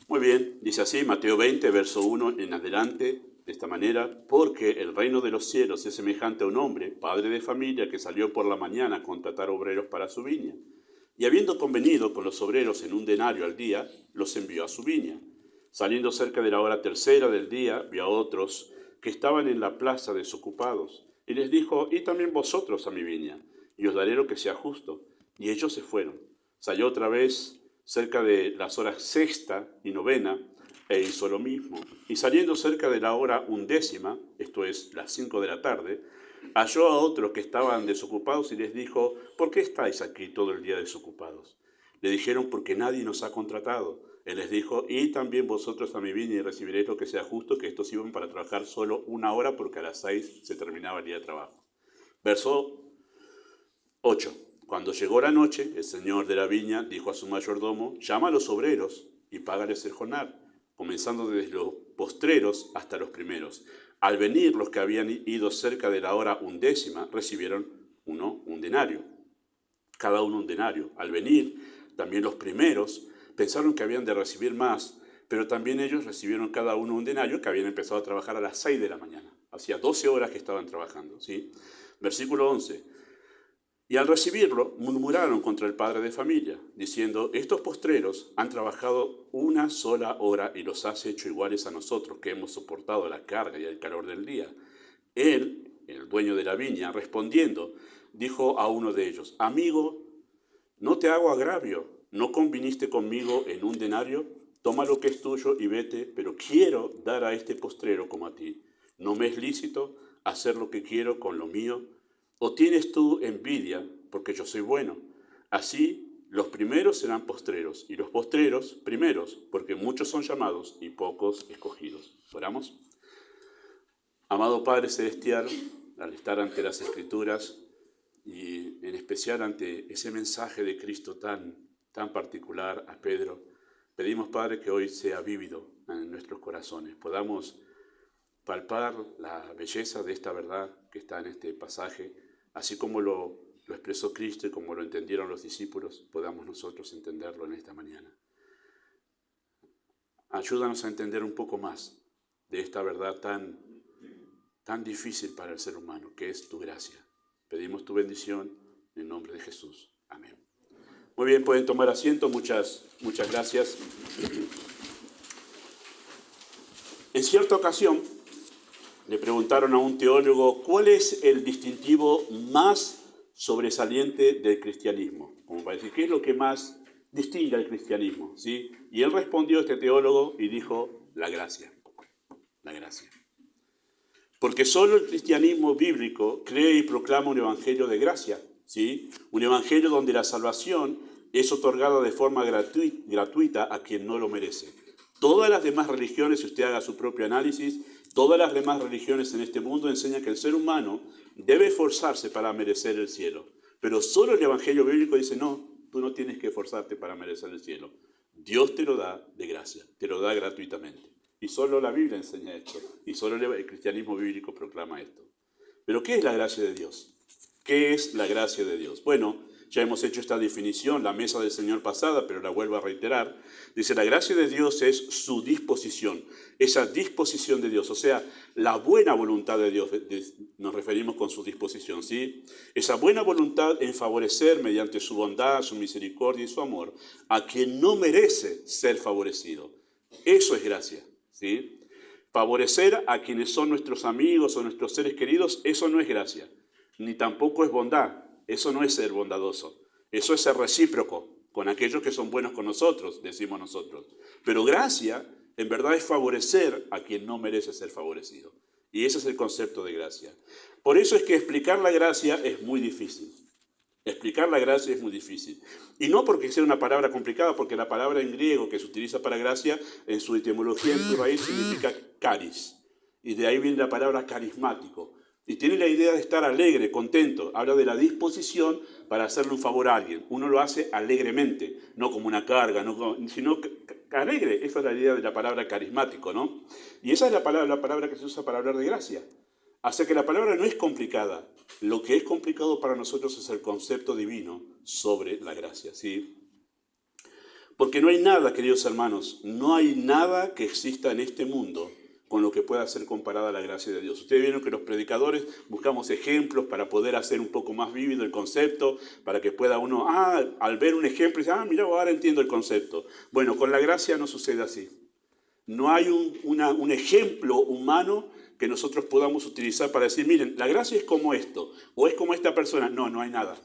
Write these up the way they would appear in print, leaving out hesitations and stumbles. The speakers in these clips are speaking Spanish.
Muy bien, dice así, Mateo 20, verso 1 en adelante, de esta manera, porque el reino de los cielos es semejante a un hombre, padre de familia, que salió por la mañana a contratar obreros para su viña. Y habiendo convenido con los obreros en un denario al día, los envió a su viña. Saliendo cerca de la hora tercera del día, vio a otros que estaban en la plaza desocupados, y les dijo, id también vosotros a mi viña, y os daré lo que sea justo. Y ellos se fueron. Salió otra vez cerca de las horas sexta y novena, e hizo lo mismo. Y saliendo cerca de la hora undécima, esto es, las 5 de la tarde, halló a otros que estaban desocupados y les dijo, ¿por qué estáis aquí todo el día desocupados? Le dijeron, porque nadie nos ha contratado. Él les dijo, y también vosotros a mi viña y recibiréis lo que sea justo, que estos iban para trabajar solo una hora, porque a las 6 se terminaba el día de trabajo. Verso 8. Cuando llegó la noche, el señor de la viña dijo a su mayordomo, llama a los obreros y págales el jornal, comenzando desde los postreros hasta los primeros. Al venir los que habían ido cerca de la hora undécima, recibieron un denario, cada uno un denario. Al venir, también los primeros pensaron que habían de recibir más, pero también ellos recibieron cada uno un denario, que habían empezado a trabajar a las 6 de la mañana. Hacía 12 horas que estaban trabajando, ¿sí? Versículo 11. Y al recibirlo, murmuraron contra el padre de familia, diciendo, estos postreros han trabajado una sola hora y los has hecho iguales a nosotros, que hemos soportado la carga y el calor del día. Él, el dueño de la viña, respondiendo, dijo a uno de ellos, amigo, no te hago agravio, ¿no conviniste conmigo en un denario? Toma lo que es tuyo y vete, pero quiero dar a este postrero como a ti. ¿No me es lícito hacer lo que quiero con lo mío? ¿O tienes tú envidia porque yo soy bueno? Así los primeros serán postreros y los postreros primeros, porque muchos son llamados y pocos escogidos. ¿Oramos? Amado Padre Celestial, al estar ante las Escrituras y en especial ante ese mensaje de Cristo tan particular a Pedro, pedimos, Padre, que hoy sea vívido en nuestros corazones, podamos palpar la belleza de esta verdad que está en este pasaje, así como lo expresó Cristo y como lo entendieron los discípulos, podamos nosotros entenderlo en esta mañana. Ayúdanos a entender un poco más de esta verdad tan difícil para el ser humano, que es tu gracia. Pedimos tu bendición en el nombre de Jesús. Amén. Muy bien, pueden tomar asiento. Muchas gracias. En cierta ocasión le preguntaron a un teólogo cuál es el distintivo más sobresaliente del cristianismo. Como para decir, ¿qué es lo que más distingue al cristianismo? ¿Sí? Y él respondió, este teólogo, y dijo, la gracia. La gracia. Porque solo el cristianismo bíblico cree y proclama un evangelio de gracia, ¿sí? Un evangelio donde la salvación es otorgada de forma gratuita a quien no lo merece. Todas las demás religiones, si usted haga su propio análisis, todas las demás religiones en este mundo enseñan que el ser humano debe esforzarse para merecer el cielo. Pero solo el evangelio bíblico dice, no, tú no tienes que esforzarte para merecer el cielo. Dios te lo da de gracia, te lo da gratuitamente. Y solo la Biblia enseña esto, y solo el cristianismo bíblico proclama esto. Pero ¿qué es la gracia de Dios? ¿Qué es la gracia de Dios? Bueno, ya hemos hecho esta definición, la mesa del Señor pasada, pero la vuelvo a reiterar. Dice, la gracia de Dios es su disposición, esa disposición de Dios, o sea, la buena voluntad de Dios, nos referimos con su disposición, ¿sí? Esa buena voluntad en favorecer mediante su bondad, su misericordia y su amor a quien no merece ser favorecido. Eso es gracia, ¿sí? Favorecer a quienes son nuestros amigos o nuestros seres queridos, eso no es gracia, ni tampoco es bondad, eso no es ser bondadoso, eso es ser recíproco con aquellos que son buenos con nosotros, decimos nosotros. Pero gracia, en verdad, es favorecer a quien no merece ser favorecido. Y ese es el concepto de gracia. Por eso es que explicar la gracia es muy difícil. Explicar la gracia es muy difícil. Y no porque sea una palabra complicada, porque la palabra en griego que se utiliza para gracia, en su etimología, en su raíz, significa caris. Y de ahí viene la palabra carismático. Y tiene la idea de estar alegre, contento. Habla de la disposición para hacerle un favor a alguien. Uno lo hace alegremente, no como una carga, sino alegre. Esa es la idea de la palabra carismático, ¿no? Y esa es la palabra que se usa para hablar de gracia. Así que la palabra no es complicada. Lo que es complicado para nosotros es el concepto divino sobre la gracia, ¿sí? Porque no hay nada, queridos hermanos, no hay nada que exista en este mundo con lo que pueda ser comparada a la gracia de Dios. Ustedes vieron que los predicadores buscamos ejemplos para poder hacer un poco más vívido el concepto, para que pueda uno, al ver un ejemplo, decir, mira, ahora entiendo el concepto. Bueno, con la gracia no sucede así. No hay un ejemplo humano que nosotros podamos utilizar para decir, miren, la gracia es como esto, o es como esta persona. No, no hay nada.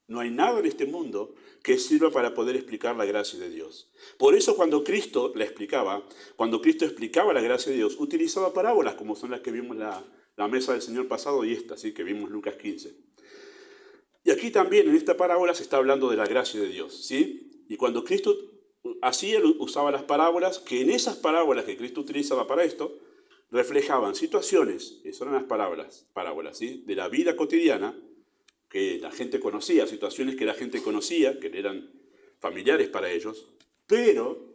No hay nada en este mundo que sirva para poder explicar la gracia de Dios. Por eso cuando Cristo la explicaba, cuando Cristo explicaba la gracia de Dios, utilizaba parábolas como son las que vimos en la mesa del Señor pasado y esta, ¿sí? Que vimos en Lucas 15. Y aquí también en esta parábola se está hablando de la gracia de Dios, ¿sí? Y cuando Cristo así él usaba las parábolas, que en esas parábolas que Cristo utilizaba para esto, reflejaban situaciones, eso eran las parábolas, ¿sí? De la vida cotidiana, que la gente conocía, situaciones que la gente conocía, que eran familiares para ellos, pero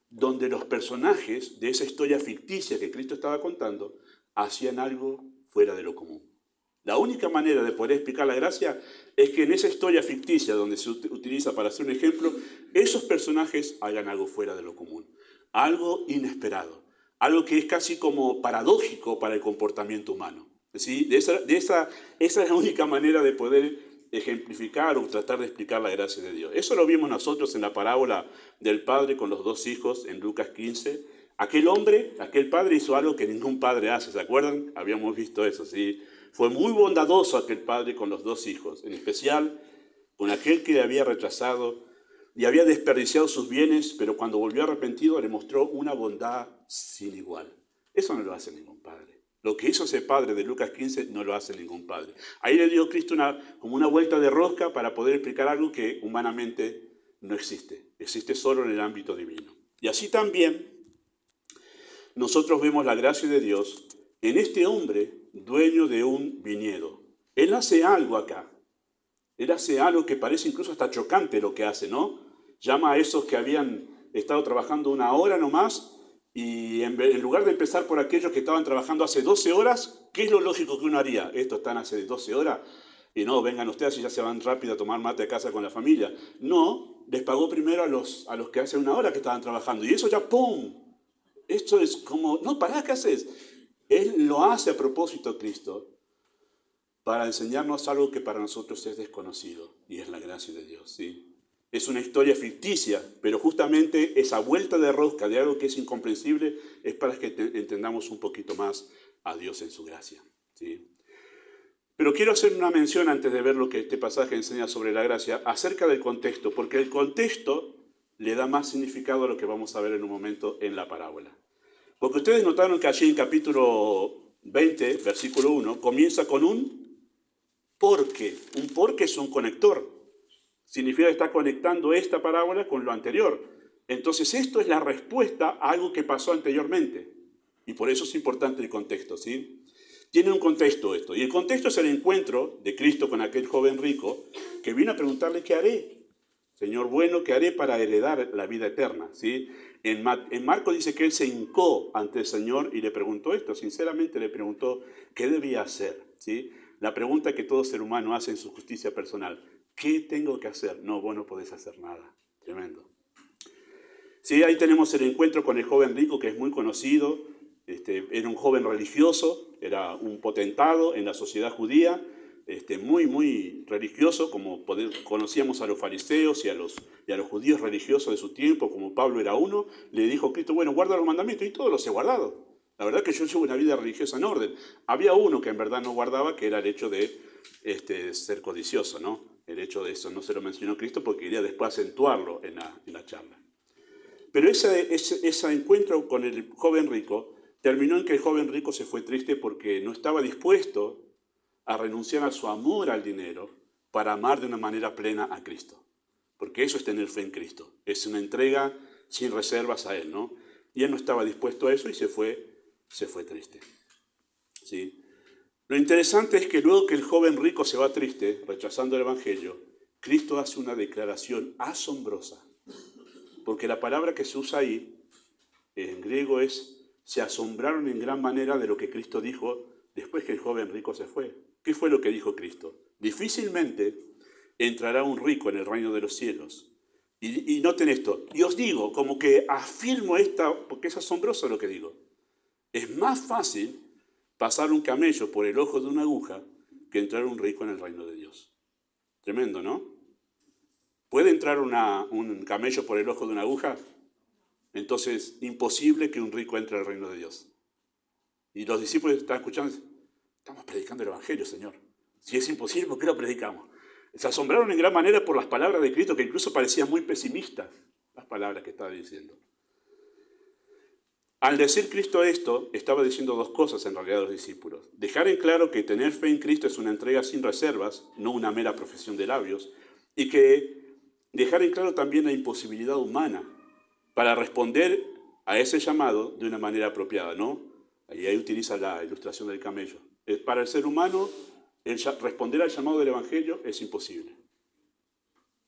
donde los personajes de esa historia ficticia que Cristo estaba contando hacían algo fuera de lo común. La única manera de poder explicar la gracia es que en esa historia ficticia donde se utiliza para hacer un ejemplo, esos personajes hagan algo fuera de lo común, algo inesperado, algo que es casi como paradójico para el comportamiento humano. ¿Sí? Esa es la única manera de poder ejemplificar o tratar de explicar la gracia de Dios. Eso lo vimos nosotros en la parábola del padre con los dos hijos en Lucas 15. Aquel padre hizo algo que ningún padre hace, ¿se acuerdan? Habíamos visto eso, ¿sí? Fue muy bondadoso aquel padre con los dos hijos, en especial con aquel que le había rechazado y había desperdiciado sus bienes, pero cuando volvió arrepentido le mostró una bondad sin igual. Eso no lo hace ningún padre. Lo que hizo ese padre de Lucas 15 no lo hace ningún padre. Ahí le dio Cristo como una vuelta de rosca para poder explicar algo que humanamente no existe. Existe solo en el ámbito divino. Y así también nosotros vemos la gracia de Dios en este hombre dueño de un viñedo. Él hace algo acá. Él hace algo que parece incluso hasta chocante lo que hace, ¿no? Llama a esos que habían estado trabajando una hora nomás y en lugar de empezar por aquellos que estaban trabajando hace 12 horas, ¿qué es lo lógico que uno haría? Estos están hace 12 horas y no, vengan ustedes y ya se van rápido a tomar mate a casa con la familia. No, les pagó primero a los que hace una hora que estaban trabajando y eso ya ¡pum! Esto es como, no, pará, ¿qué haces? Él lo hace a propósito, Cristo, para enseñarnos algo que para nosotros es desconocido, y es la gracia de Dios, ¿sí? Es una historia ficticia, pero justamente esa vuelta de rosca de algo que es incomprensible es para que entendamos un poquito más a Dios en su gracia, ¿sí? Pero quiero hacer una mención antes de ver lo que este pasaje enseña sobre la gracia, acerca del contexto, porque el contexto le da más significado a lo que vamos a ver en un momento en la parábola. Porque ustedes notaron que allí en capítulo 20, versículo 1, comienza con un porque. Un porque es un conector. Significa que está conectando esta parábola con lo anterior. Entonces esto es la respuesta a algo que pasó anteriormente. Y por eso es importante el contexto, ¿sí? Tiene un contexto esto. Y el contexto es el encuentro de Cristo con aquel joven rico que vino a preguntarle, ¿qué haré? Señor bueno, ¿qué haré para heredar la vida eterna? ¿Sí? En Marcos dice que él se hincó ante el Señor y le preguntó esto. Sinceramente le preguntó, ¿qué debía hacer? ¿Sí? La pregunta que todo ser humano hace en su justicia personal. ¿Qué tengo que hacer? No, vos no podés hacer nada. Tremendo. Sí, ahí tenemos el encuentro con el joven rico, que es muy conocido. Era un joven religioso, era un potentado en la sociedad judía, muy religioso, como conocíamos a los fariseos y a los judíos religiosos de su tiempo, como Pablo era uno. Le dijo Cristo, bueno, guarda los mandamientos, y todos los he guardado. La verdad que yo llevo una vida religiosa en orden. Había uno que en verdad no guardaba, que era el hecho de ser codicioso, ¿no? El hecho de eso no se lo mencionó Cristo porque quería después acentuarlo en la charla. Pero ese encuentro con el joven rico terminó en que el joven rico se fue triste porque no estaba dispuesto a renunciar a su amor al dinero para amar de una manera plena a Cristo. Porque eso es tener fe en Cristo. Es una entrega sin reservas a Él, ¿no? Y él no estaba dispuesto a eso y se fue triste, ¿sí? Lo interesante es que luego que el joven rico se va triste, rechazando el Evangelio, Cristo hace una declaración asombrosa. Porque la palabra que se usa ahí, en griego, se asombraron en gran manera de lo que Cristo dijo después que el joven rico se fue. ¿Qué fue lo que dijo Cristo? Difícilmente entrará un rico en el reino de los cielos. Y noten esto, y os digo, como que afirmo esta, porque es asombroso lo que digo. Es más fácil pasar un camello por el ojo de una aguja que entrar un rico en el reino de Dios. Tremendo, ¿no? ¿Puede entrar un camello por el ojo de una aguja? Entonces, imposible que un rico entre al reino de Dios. Y los discípulos están escuchando, estamos predicando el Evangelio, Señor. Si es imposible, ¿por qué lo predicamos? Se asombraron en gran manera por las palabras de Cristo, que incluso parecían muy pesimistas, las palabras que estaba diciendo. Al decir Cristo esto, estaba diciendo dos cosas en realidad a los discípulos. Dejar en claro que tener fe en Cristo es una entrega sin reservas, no una mera profesión de labios, y que dejar en claro también la imposibilidad humana para responder a ese llamado de una manera apropiada, ¿no? Ahí utiliza la ilustración del camello. Para el ser humano, responder al llamado del Evangelio es imposible.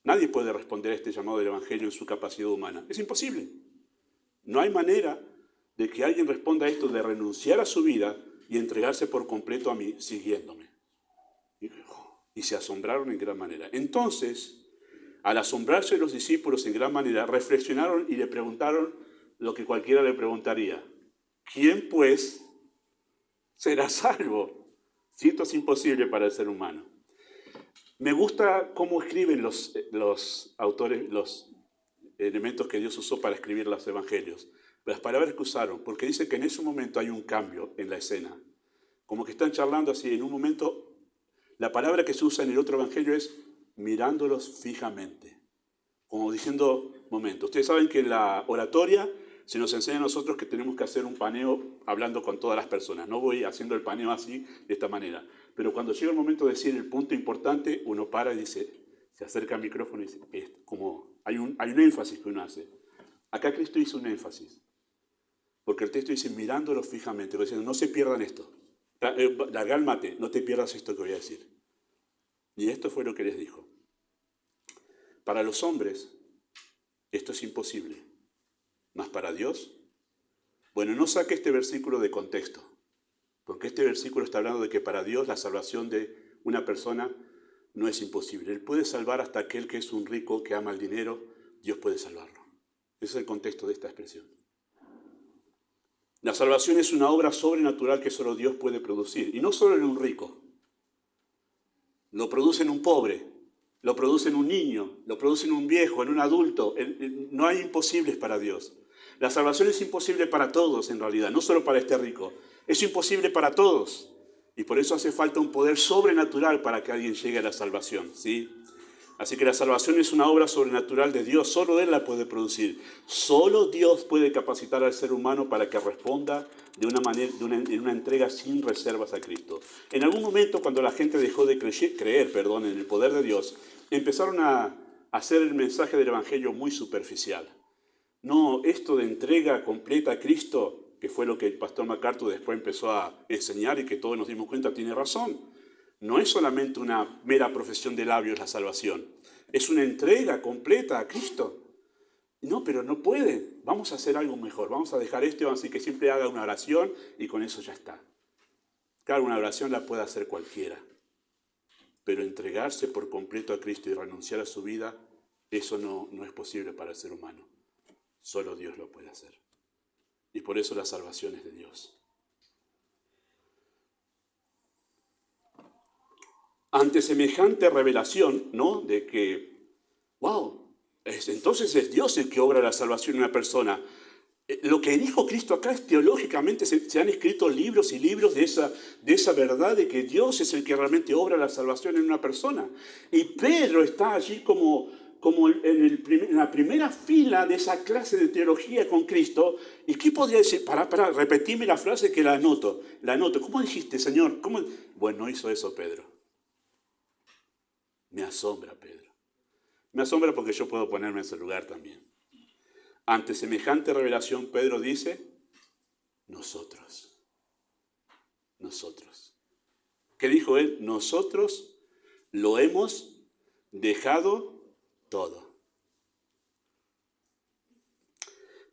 Nadie puede responder a este llamado del Evangelio en su capacidad humana. Es imposible. No hay manera de que alguien responda a esto de renunciar a su vida y entregarse por completo a mí, siguiéndome. Y se asombraron en gran manera. Entonces, al asombrarse los discípulos en gran manera, reflexionaron y le preguntaron lo que cualquiera le preguntaría. ¿Quién, pues, será salvo? Si esto es imposible para el ser humano. Me gusta cómo escriben los autores, los elementos que Dios usó para escribir los evangelios. Las palabras que usaron, porque dice que en ese momento hay un cambio en la escena. Como que están charlando así, en un momento, la palabra que se usa en el otro evangelio es mirándolos fijamente. Como diciendo, momento, ustedes saben que en la oratoria se nos enseña a nosotros que tenemos que hacer un paneo hablando con todas las personas. No voy haciendo el paneo así, de esta manera. Pero cuando llega el momento de decir el punto importante, uno para y dice, se acerca al micrófono y dice, como hay un énfasis que uno hace. Acá Cristo hizo un énfasis. Porque el texto dice, mirándolos fijamente, diciendo, no se pierdan esto. Cálmate, no te pierdas esto que voy a decir. Y esto fue lo que les dijo. Para los hombres, esto es imposible. Mas para Dios, bueno, no saque este versículo de contexto. Porque este versículo está hablando de que para Dios la salvación de una persona no es imposible. Él puede salvar hasta aquel que es un rico, que ama el dinero. Dios puede salvarlo. Ese es el contexto de esta expresión. La salvación es una obra sobrenatural que solo Dios puede producir. Y no solo en un rico. Lo produce en un pobre, lo produce en un niño, lo produce en un viejo, en un adulto. No hay imposibles para Dios. La salvación es imposible para todos en realidad, no solo para este rico. Es imposible para todos. Y por eso hace falta un poder sobrenatural para que alguien llegue a la salvación, ¿sí? Así que la salvación es una obra sobrenatural de Dios, solo Él la puede producir. Solo Dios puede capacitar al ser humano para que responda de una manera, en una entrega sin reservas a Cristo. En algún momento, cuando la gente dejó de creer en el poder de Dios, empezaron a hacer el mensaje del Evangelio muy superficial. No, esto de entrega completa a Cristo, que fue lo que el pastor MacArthur después empezó a enseñar y que todos nos dimos cuenta, tiene razón. No es solamente una mera profesión de labios la salvación. Es una entrega completa a Cristo. No, pero no puede. Vamos a hacer algo mejor. Vamos a dejar esto y vamos a decir que siempre haga una oración y con eso ya está. Claro, una oración la puede hacer cualquiera. Pero entregarse por completo a Cristo y renunciar a su vida, eso no es posible para el ser humano. Solo Dios lo puede hacer. Y por eso la salvación es de Dios. Ante semejante revelación, ¿no? De que, wow, entonces es Dios el que obra la salvación en una persona. Lo que dijo Cristo acá es teológicamente, se han escrito libros y libros de esa verdad de que Dios es el que realmente obra la salvación en una persona. Y Pedro está allí como en la primera fila de esa clase de teología con Cristo. ¿Y qué podría decir? Para, repetime la frase que la anoto. ¿Cómo dijiste, Señor? ¿Cómo? Bueno, no hizo eso Pedro. Me asombra, Pedro. Me asombra porque yo puedo ponerme en ese lugar también. Ante semejante revelación, Pedro dice, nosotros. ¿Qué dijo él? Nosotros lo hemos dejado todo.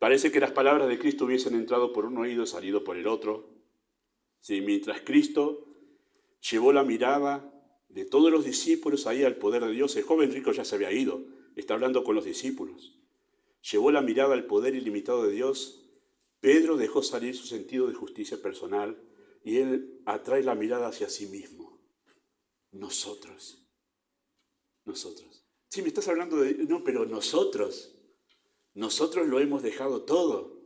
Parece que las palabras de Cristo hubiesen entrado por un oído y salido por el otro. Sí, mientras Cristo llevó la mirada de todos los discípulos ahí al poder de Dios, el joven rico ya se había ido. Está hablando con los discípulos. Llevó la mirada al poder ilimitado de Dios. Pedro dejó salir su sentido de justicia personal y él atrae la mirada hacia sí mismo. Nosotros. Sí, me estás hablando de... No, pero nosotros lo hemos dejado todo.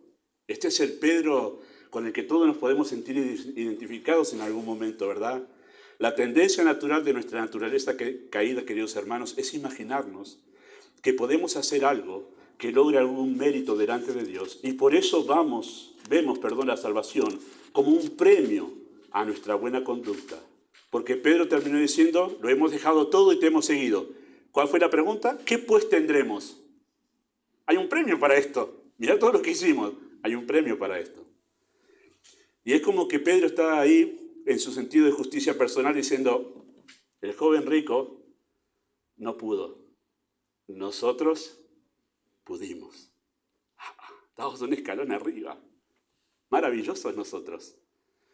Este es el Pedro con el que todos nos podemos sentir identificados en algún momento, ¿verdad? La tendencia natural de nuestra naturaleza caída, queridos hermanos, es imaginarnos que podemos hacer algo que logre algún mérito delante de Dios y por eso vemos la salvación como un premio a nuestra buena conducta. Porque Pedro terminó diciendo, lo hemos dejado todo y te hemos seguido. ¿Cuál fue la pregunta? ¿Qué pues tendremos? Hay un premio para esto. Mirá todo lo que hicimos. Hay un premio para esto. Y es como que Pedro está ahí en su sentido de justicia personal diciendo, el joven rico no pudo. Nosotros pudimos. Estamos un escalón arriba. Maravillosos nosotros.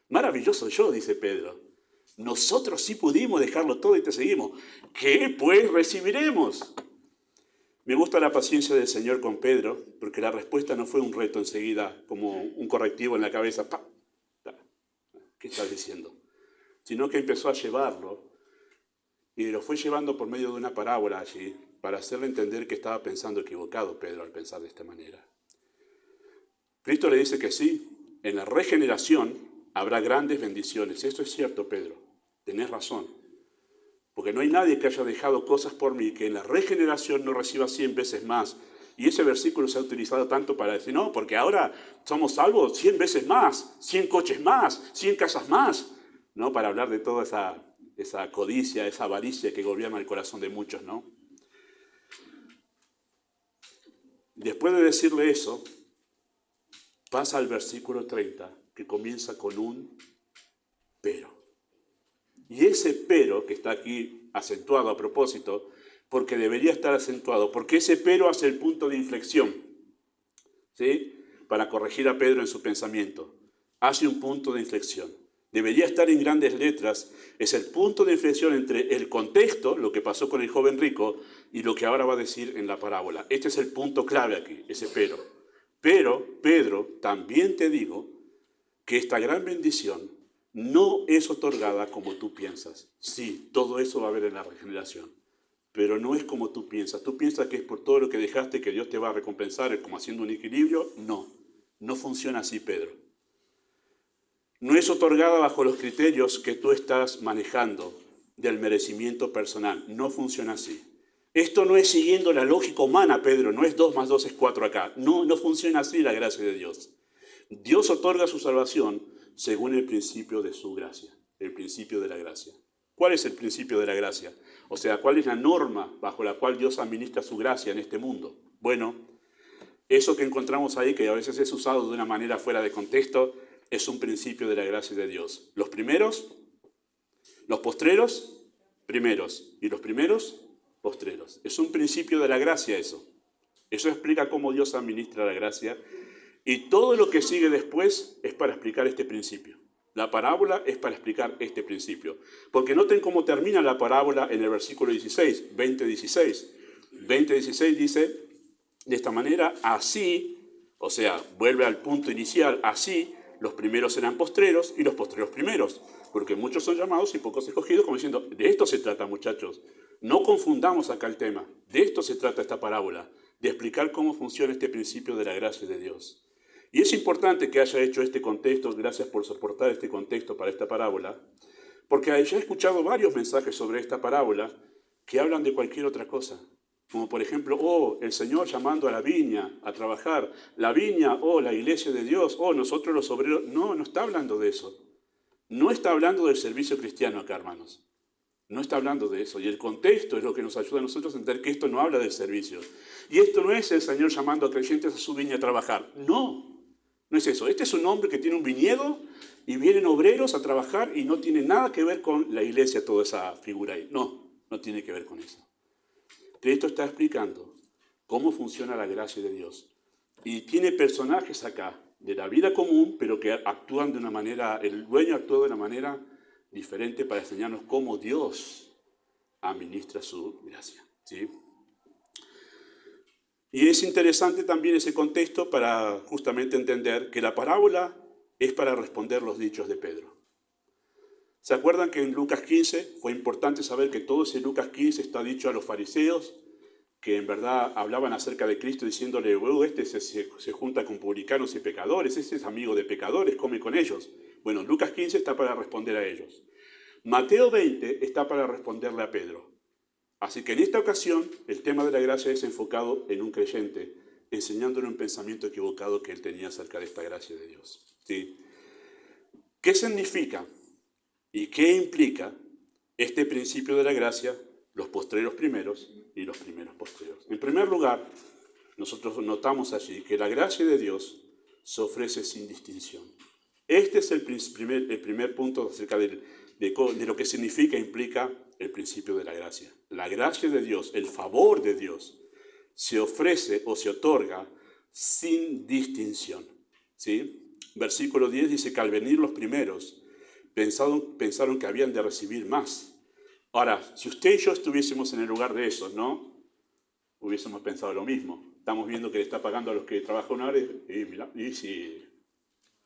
Maravilloso yo, dice Pedro. Nosotros sí pudimos dejarlo todo y te seguimos. ¿Qué pues recibiremos? Me gusta la paciencia del Señor con Pedro, porque la respuesta no fue un reto enseguida, como un correctivo en la cabeza. ¡Pah! ¿Qué estás diciendo? Sino que empezó a llevarlo y lo fue llevando por medio de una parábola allí para hacerle entender que estaba pensando equivocado Pedro al pensar de esta manera. Cristo le dice que sí, en la regeneración habrá grandes bendiciones. Esto es cierto, Pedro, tenés razón. Porque no hay nadie que haya dejado cosas por mí que en la regeneración no reciba 100 veces más. Y ese versículo se ha utilizado tanto para decir, no, porque ahora somos salvos 100 veces más, 100 coches más, 100 casas más, ¿no? Para hablar de toda esa codicia, esa avaricia que gobierna el corazón de muchos, ¿no? Después de decirle eso, pasa al versículo 30, que comienza con un pero. Y ese pero, que está aquí acentuado a propósito, porque debería estar acentuado, porque ese pero hace el punto de inflexión, ¿sí? Para corregir a Pedro en su pensamiento. Hace un punto de inflexión. Debería estar en grandes letras, es el punto de inflexión entre el contexto, lo que pasó con el joven rico, y lo que ahora va a decir en la parábola. Este es el punto clave aquí, ese pero. Pero, Pedro, también te digo que esta gran bendición no es otorgada como tú piensas. Sí, todo eso va a haber en la regeneración, pero no es como tú piensas. Tú piensas que es por todo lo que dejaste que Dios te va a recompensar, como haciendo un equilibrio. No funciona así, Pedro. No es otorgada bajo los criterios que tú estás manejando del merecimiento personal. No funciona así. Esto no es siguiendo la lógica humana, Pedro. No es 2 más 2 es 4 acá. No funciona así la gracia de Dios. Dios otorga su salvación según el principio de su gracia, el principio de la gracia. ¿Cuál es el principio de la gracia? O sea, ¿cuál es la norma bajo la cual Dios administra su gracia en este mundo? Bueno, eso que encontramos ahí, que a veces es usado de una manera fuera de contexto, es un principio de la gracia de Dios. Los primeros, los postreros, primeros. Y los primeros, postreros. Es un principio de la gracia eso. Eso explica cómo Dios administra la gracia. Y todo lo que sigue después es para explicar este principio. La parábola es para explicar este principio. Porque noten cómo termina la parábola en el versículo 16, 20:16. 20:16 dice, de esta manera, así, o sea, vuelve al punto inicial, así, los primeros serán postreros y los postreros primeros. Porque muchos son llamados y pocos escogidos, como diciendo, de esto se trata, muchachos. No confundamos acá el tema. De esto se trata esta parábola, de explicar cómo funciona este principio de la gracia de Dios. Y es importante que haya hecho este contexto, gracias por soportar este contexto para esta parábola, porque ya he escuchado varios mensajes sobre esta parábola que hablan de cualquier otra cosa. Como por ejemplo, el Señor llamando a la viña a trabajar, la viña, la iglesia de Dios, nosotros los obreros. No está hablando de eso. No está hablando del servicio cristiano acá, hermanos. No está hablando de eso. Y el contexto es lo que nos ayuda a nosotros a entender que esto no habla del servicio. Y esto no es el Señor llamando a creyentes a su viña a trabajar. No es eso. Este es un hombre que tiene un viñedo y vienen obreros a trabajar y no tiene nada que ver con la iglesia, toda esa figura ahí. No tiene que ver con eso. Cristo está explicando cómo funciona la gracia de Dios. Y tiene personajes acá de la vida común, pero que actúan de una manera, el dueño actúa de una manera diferente para enseñarnos cómo Dios administra su gracia, ¿sí? Y es interesante también ese contexto para justamente entender que la parábola es para responder los dichos de Pedro. ¿Se acuerdan que en Lucas 15 fue importante saber que todo ese Lucas 15 está dicho a los fariseos, que en verdad hablaban acerca de Cristo diciéndole, este se junta con publicanos y pecadores, este es amigo de pecadores, come con ellos? Bueno, Lucas 15 está para responder a ellos. Mateo 20 está para responderle a Pedro. Así que en esta ocasión el tema de la gracia es enfocado en un creyente, enseñándole un pensamiento equivocado que él tenía acerca de esta gracia de Dios. ¿Sí? ¿Qué significa y qué implica este principio de la gracia, los postreros primeros y los primeros postreros? En primer lugar, nosotros notamos allí que la gracia de Dios se ofrece sin distinción. Este es el primer punto acerca de lo que significa e implica el principio de la gracia. La gracia de Dios, el favor de Dios, se ofrece o se otorga sin distinción. ¿Sí? Versículo 10 dice que al venir los primeros pensaron que habían de recibir más. Ahora, si usted y yo estuviésemos en el lugar de esos, ¿no? Hubiésemos pensado lo mismo. Estamos viendo que le está pagando a los que trabajan una hora y si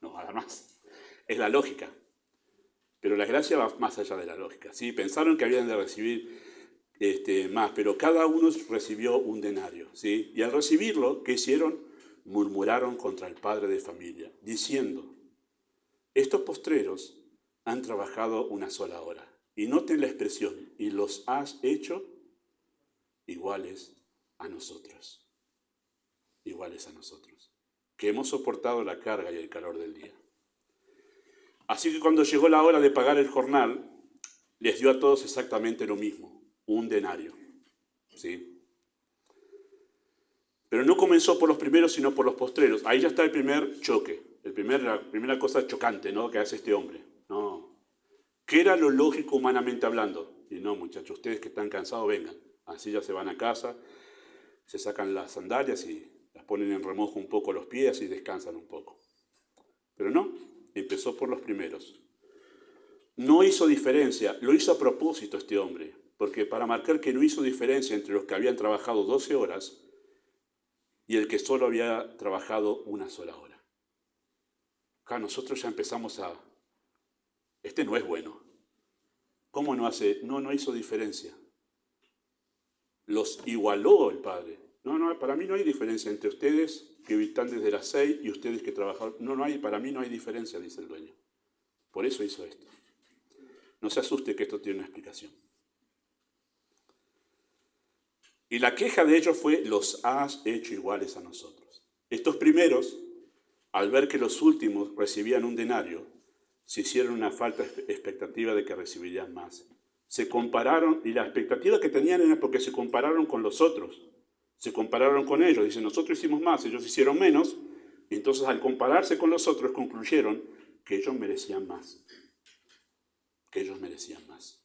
no va a dar más. Es la lógica. Pero la gracia va más allá de la lógica. ¿Sí? Pensaron que habían de recibir más, pero cada uno recibió un denario. ¿Sí? Y al recibirlo, ¿qué hicieron? Murmuraron contra el padre de familia, diciendo, estos postreros han trabajado una sola hora. Y noten la expresión, y los has hecho iguales a nosotros. Iguales a nosotros, que hemos soportado la carga y el calor del día. Así que cuando llegó la hora de pagar el jornal, les dio a todos exactamente lo mismo, un denario. ¿Sí? Pero no comenzó por los primeros, sino por los postreros. Ahí ya está el primer choque, la primera cosa chocante, ¿no?, que hace este hombre. No. ¿Qué era lo lógico humanamente hablando? Y no, muchachos, ustedes que están cansados, vengan. Así ya se van a casa, se sacan las sandalias y las ponen en remojo un poco los pies y descansan un poco. Pero no, empezó por los primeros. No hizo diferencia, lo hizo a propósito este hombre, porque para marcar que no hizo diferencia entre los que habían trabajado 12 horas y el que solo había trabajado una sola hora. Acá nosotros ya empezamos a... Este no es bueno. ¿Cómo no hace? No hizo diferencia. Los igualó el Padre. No, para mí no hay diferencia entre ustedes que están desde las 6 y ustedes que trabajaron. Para mí no hay diferencia, dice el dueño. Por eso hizo esto. No se asuste que esto tiene una explicación. Y la queja de ellos fue, los has hecho iguales a nosotros. Estos primeros, al ver que los últimos recibían un denario, se hicieron una falta expectativa de que recibirían más. Se compararon, y la expectativa que tenían era porque se compararon con los otros. Se compararon con ellos. Dicen, nosotros hicimos más, ellos hicieron menos. Y entonces, al compararse con los otros, concluyeron que ellos merecían más. Que ellos merecían más.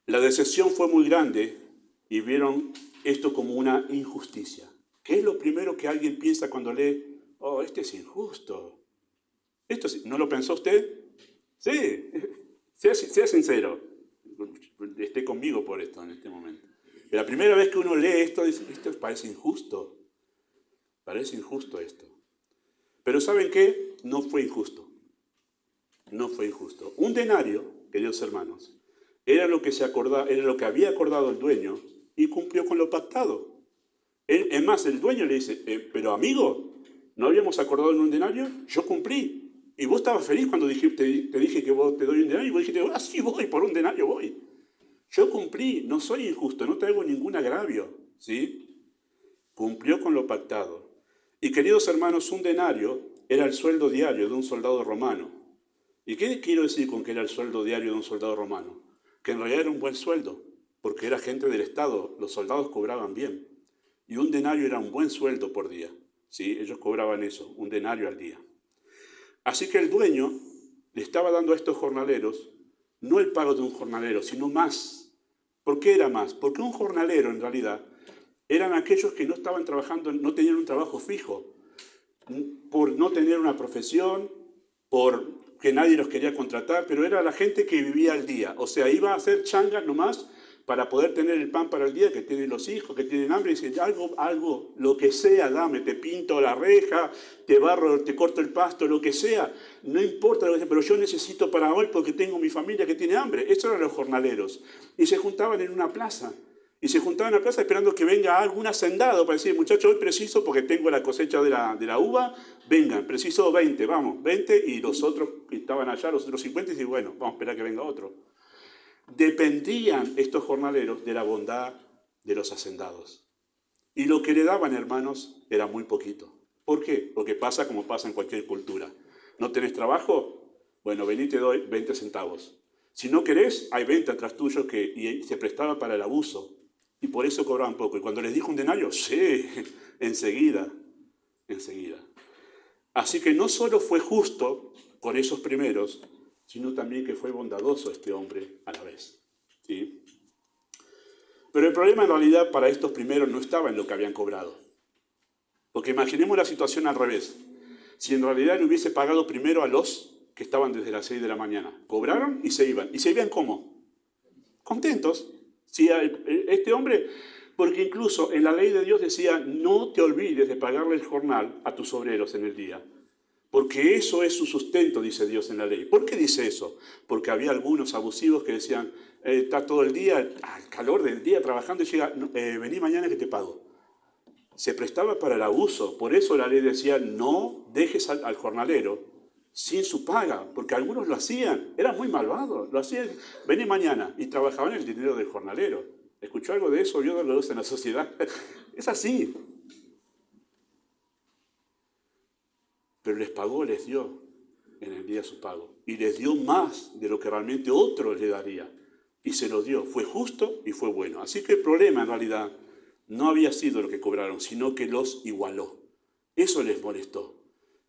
La decepción fue muy grande y vieron esto como una injusticia. ¿Qué es lo primero que alguien piensa cuando lee? Oh, este es injusto. ¿No lo pensó usted? Sí, sea sincero. Esté conmigo por esto en este momento. La primera vez que uno lee esto, dice, esto parece injusto. Parece injusto esto. Pero ¿saben qué? No fue injusto. No fue injusto. Un denario, queridos hermanos, era lo que había acordado el dueño y cumplió con lo pactado. Es más, el dueño le dice, pero amigo, ¿no habíamos acordado en un denario? Yo cumplí. Y vos estabas feliz cuando te dije que te doy un denario y vos dijiste, sí voy, por un denario voy. Yo cumplí, no soy injusto, no te hago ningún agravio. ¿Sí? Cumplió con lo pactado. Y queridos hermanos, un denario era el sueldo diario de un soldado romano. ¿Y qué quiero decir con que era el sueldo diario de un soldado romano? Que en realidad era un buen sueldo, porque era gente del Estado, los soldados cobraban bien. Y un denario era un buen sueldo por día. ¿Sí? Ellos cobraban eso, un denario al día. Así que el dueño le estaba dando a estos jornaleros no el pago de un jornalero, sino más. ¿Por qué era más? Porque un jornalero, en realidad, eran aquellos que no estaban trabajando, no tenían un trabajo fijo, por no tener una profesión, por que nadie los quería contratar, pero era la gente que vivía al día. O sea, iba a hacer changas nomás para poder tener el pan para el día, que tienen los hijos, que tienen hambre, y dicen, algo, lo que sea, dame, te pinto la reja, te barro, te corto el pasto, lo que sea, no importa lo que sea, pero yo necesito para hoy porque tengo mi familia que tiene hambre. Estos eran los jornaleros. Y se juntaban en una plaza. Y se juntaban en la plaza esperando que venga algún hacendado para decir, muchachos, hoy preciso, porque tengo la cosecha de la uva, vengan, preciso 20, vamos, 20, y los otros que estaban allá, los otros 50, y dicen, bueno, vamos a esperar que venga otro. Dependían estos jornaleros de la bondad de los hacendados. Y lo que le daban, hermanos, era muy poquito. ¿Por qué? Porque pasa como pasa en cualquier cultura. ¿No tenés trabajo? Bueno, vení y te doy 20 centavos. Si no querés, hay 20 atrás tuyo y se prestaba para el abuso. Y por eso cobraban poco. Y cuando les dijo un denario, sí, enseguida. Así que no solo fue justo con esos primeros, sino también que fue bondadoso este hombre a la vez. ¿Sí? Pero el problema en realidad para estos primeros no estaba en lo que habían cobrado. Porque imaginemos la situación al revés. Si en realidad le hubiese pagado primero a los que estaban desde las 6 de la mañana. Cobraron y se iban. ¿Y se iban cómo? Contentos. Sí, este hombre, porque incluso en la ley de Dios decía, no te olvides de pagarle el jornal a tus obreros en el día. Porque eso es su sustento, dice Dios en la ley. ¿Por qué dice eso? Porque había algunos abusivos que decían, está todo el día, al calor del día trabajando y llega, vení mañana que te pago. Se prestaba para el abuso. Por eso la ley decía, no dejes al jornalero sin su paga, porque algunos lo hacían, eran muy malvados, lo hacían, vení mañana, y trabajaban el dinero del jornalero. ¿Escuchó algo de eso? ¿Vio la luz en la sociedad? Es así. Pero les pagó, les dio en el día su pago. Y les dio más de lo que realmente otro le daría. Y se lo dio. Fue justo y fue bueno. Así que el problema en realidad no había sido lo que cobraron, sino que los igualó. Eso les molestó.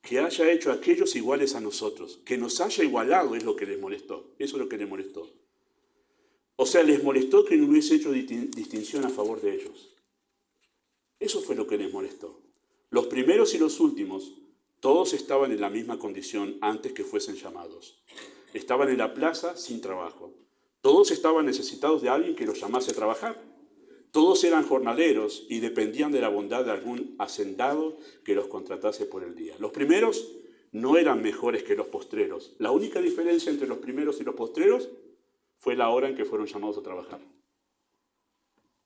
Que haya hecho a aquellos iguales a nosotros. Que nos haya igualado es lo que les molestó. Eso es lo que les molestó. O sea, les molestó que no hubiese hecho distinción a favor de ellos. Eso fue lo que les molestó. Los primeros y los últimos, todos estaban en la misma condición antes que fuesen llamados. Estaban en la plaza sin trabajo. Todos estaban necesitados de alguien que los llamase a trabajar. Todos eran jornaleros y dependían de la bondad de algún hacendado que los contratase por el día. Los primeros no eran mejores que los postreros. La única diferencia entre los primeros y los postreros fue la hora en que fueron llamados a trabajar.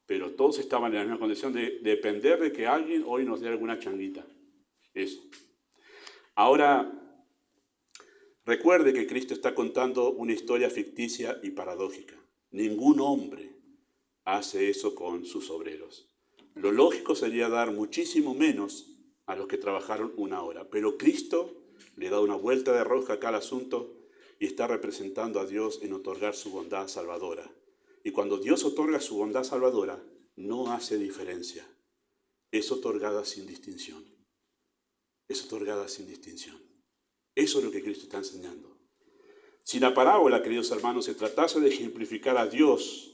Pero todos estaban en la misma condición de depender de que alguien hoy nos dé alguna changuita. Eso. Ahora, recuerde que Cristo está contando una historia ficticia y paradójica. Ningún hombre hace eso con sus obreros. Lo lógico sería dar muchísimo menos a los que trabajaron una hora. Pero Cristo le da una vuelta de rosca acá al asunto y está representando a Dios en otorgar su bondad salvadora. Y cuando Dios otorga su bondad salvadora, no hace diferencia. Es otorgada sin distinción. Es otorgada sin distinción. Eso es lo que Cristo está enseñando. Si la parábola, queridos hermanos, se tratase de ejemplificar a Dios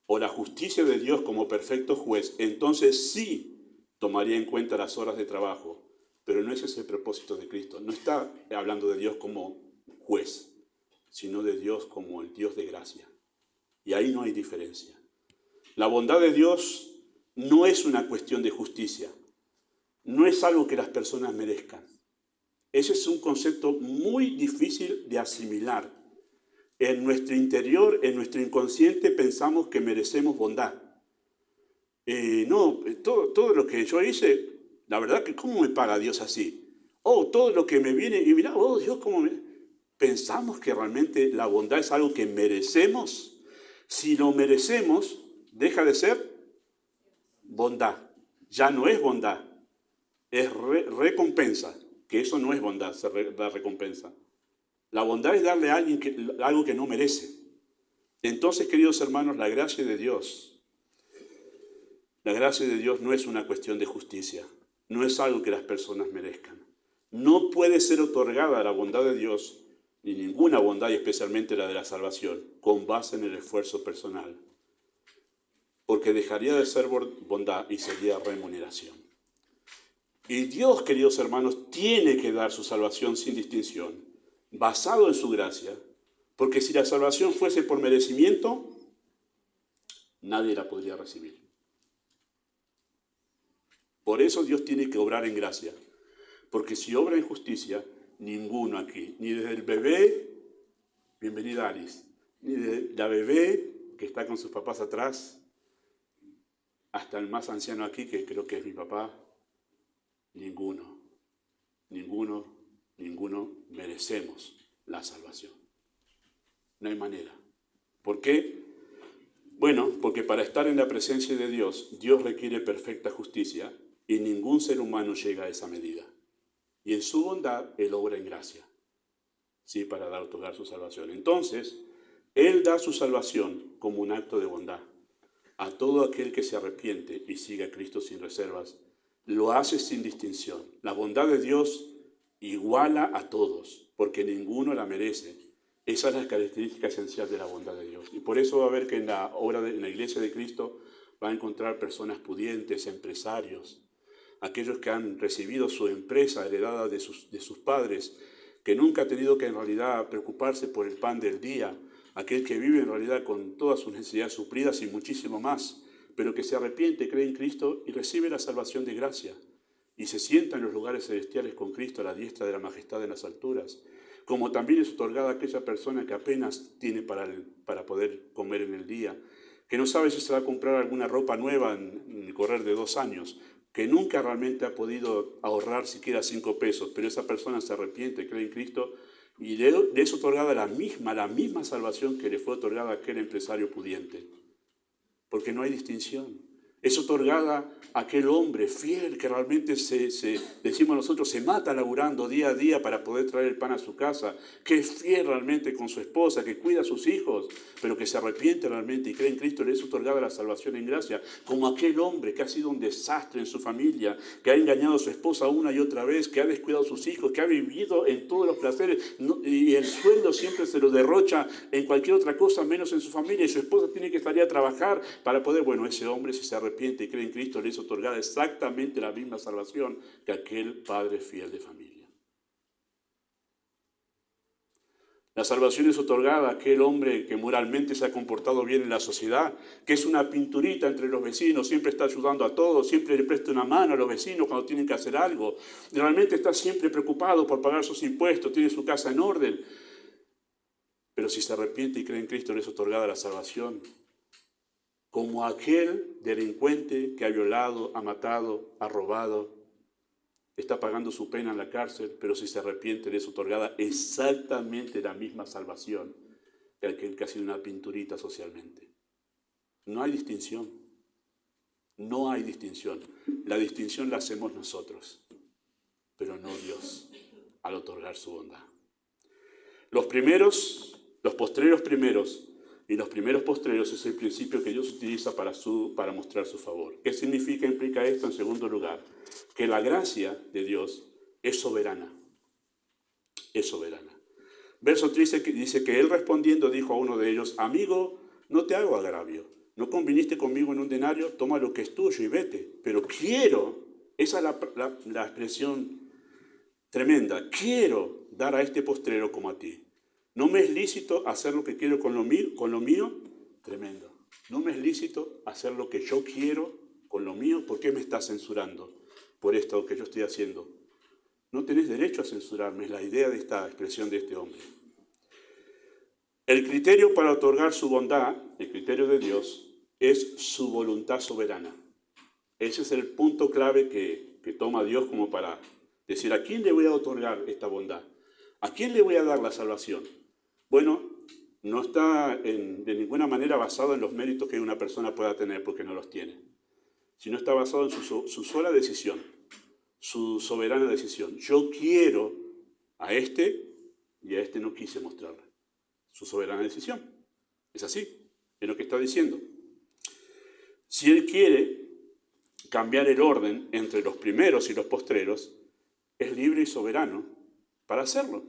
o la justicia de Dios como perfecto juez, entonces sí tomaría en cuenta las horas de trabajo. Pero no ese es el propósito de Cristo. No está hablando de Dios como juez, sino de Dios como el Dios de gracia. Y ahí no hay diferencia. La bondad de Dios no es una cuestión de justicia. No es algo que las personas merezcan. Ese es un concepto muy difícil de asimilar. En nuestro interior, en nuestro inconsciente, pensamos que merecemos bondad. Todo lo que yo hice, la verdad que ¿cómo me paga Dios así? Todo lo que me viene, y mirá, Dios, ¿cómo me...? Pensamos que realmente la bondad es algo que merecemos. Si lo merecemos, deja de ser bondad. Ya no es bondad, es recompensa. Que eso no es bondad, la recompensa. La bondad es darle a alguien algo que no merece. Entonces, queridos hermanos, la gracia de Dios no es una cuestión de justicia. No es algo que las personas merezcan. No puede ser otorgada la bondad de Dios, ni ninguna bondad, y especialmente la de la salvación, con base en el esfuerzo personal. Porque dejaría de ser bondad y sería remuneración. Y Dios, queridos hermanos, tiene que dar su salvación sin distinción, basado en su gracia, porque si la salvación fuese por merecimiento, nadie la podría recibir. Por eso Dios tiene que obrar en gracia. Porque si obra en justicia, ninguno aquí, ni desde el bebé, bienvenida Alice, ni de la bebé que está con sus papás atrás, hasta el más anciano aquí, que creo que es mi papá, ninguno merecemos la salvación. No hay manera. ¿Por qué? Bueno, porque para estar en la presencia de Dios, Dios requiere perfecta justicia y ningún ser humano llega a esa medida. Y en su bondad, Él obra en gracia, ¿sí? Para otorgar su salvación. Entonces, Él da su salvación como un acto de bondad. A todo aquel que se arrepiente y sigue a Cristo sin reservas, lo hace sin distinción. La bondad de Dios iguala a todos, porque ninguno la merece. Esa es la característica esencial de la bondad de Dios. Y por eso va a ver que en la iglesia de Cristo va a encontrar personas pudientes, empresarios, aquellos que han recibido su empresa heredada de sus padres, que nunca ha tenido que en realidad preocuparse por el pan del día, aquel que vive en realidad con todas sus necesidades suplidas y muchísimo más, pero que se arrepiente, cree en Cristo y recibe la salvación de gracia, y se sienta en los lugares celestiales con Cristo a la diestra de la majestad en las alturas, como también es otorgada a aquella persona que apenas tiene para poder comer en el día, que no sabe si se va a comprar alguna ropa nueva en el correr de 2 años, que nunca realmente ha podido ahorrar siquiera 5 pesos, pero esa persona se arrepiente, cree en Cristo, y le es otorgada la misma salvación que le fue otorgada a aquel empresario pudiente, porque no hay distinción. Es otorgada a aquel hombre fiel que realmente decimos nosotros, se mata laburando día a día para poder traer el pan a su casa, que es fiel realmente con su esposa, que cuida a sus hijos, pero que se arrepiente realmente y cree en Cristo, le es otorgada la salvación en gracia, como aquel hombre que ha sido un desastre en su familia, que ha engañado a su esposa una y otra vez, que ha descuidado a sus hijos, que ha vivido en todos los placeres y el sueldo siempre se lo derrocha en cualquier otra cosa menos en su familia, y su esposa tiene que salir a trabajar para poder, bueno, ese hombre si se arrepiente y cree en Cristo, le es otorgada exactamente la misma salvación que aquel padre fiel de familia. La salvación es otorgada a aquel hombre que moralmente se ha comportado bien en la sociedad, que es una pinturita entre los vecinos, siempre está ayudando a todos, siempre le presta una mano a los vecinos cuando tienen que hacer algo, realmente está siempre preocupado por pagar sus impuestos, tiene su casa en orden. Pero si se arrepiente y cree en Cristo, le es otorgada la salvación, como aquel delincuente que ha violado, ha matado, ha robado, está pagando su pena en la cárcel, pero si se arrepiente le es otorgada exactamente la misma salvación que aquel que ha sido una pinturita socialmente. No hay distinción. No hay distinción. La distinción la hacemos nosotros, pero no Dios, al otorgar su bondad. Los postreros primeros y los primeros postreros es el principio que Dios utiliza para mostrar su favor. ¿Qué significa, implica esto? En segundo lugar, que la gracia de Dios es soberana. Es soberana. Verso 13 dice que él respondiendo dijo a uno de ellos, amigo, no te hago agravio. ¿No conviniste conmigo en un denario? Toma lo que es tuyo y vete. Pero quiero, esa es la expresión tremenda, quiero dar a este postrero como a ti. ¿No me es lícito hacer lo que quiero con lo mío? Tremendo. ¿No me es lícito hacer lo que yo quiero con lo mío? ¿Por qué me estás censurando por esto que yo estoy haciendo? No tenés derecho a censurarme, es la idea de esta expresión de este hombre. El criterio para otorgar su bondad, el criterio de Dios, es su voluntad soberana. Ese es el punto clave que toma Dios como para decir, ¿a quién le voy a otorgar esta bondad? ¿A quién le voy a dar la salvación? Bueno, no está de ninguna manera basado en los méritos que una persona pueda tener, porque no los tiene, sino está basado en su sola decisión, su soberana decisión. Yo quiero a este y a este no quise mostrarle. Su soberana decisión. Es así, es lo que está diciendo. Si él quiere cambiar el orden entre los primeros y los postreros, es libre y soberano para hacerlo.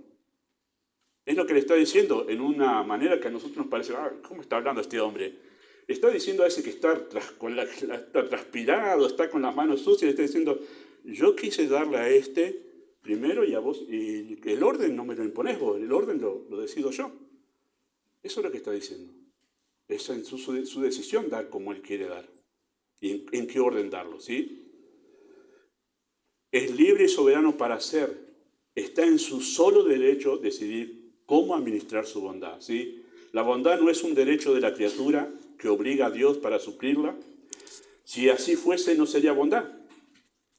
Es lo que le está diciendo en una manera que a nosotros nos parece, ¿cómo está hablando este hombre? Le está diciendo a ese que está transpirado, está con las manos sucias, le está diciendo, yo quise darle a este primero y a vos, y el orden no me lo imponés vos, el orden lo decido yo. Eso es lo que está diciendo. Es en su decisión dar como Él quiere dar y en qué orden darlo, ¿sí? Es libre y soberano para hacer. Está en su solo derecho decidir cómo administrar su bondad, ¿sí? La bondad no es un derecho de la criatura que obliga a Dios para suplirla. Si así fuese, no sería bondad,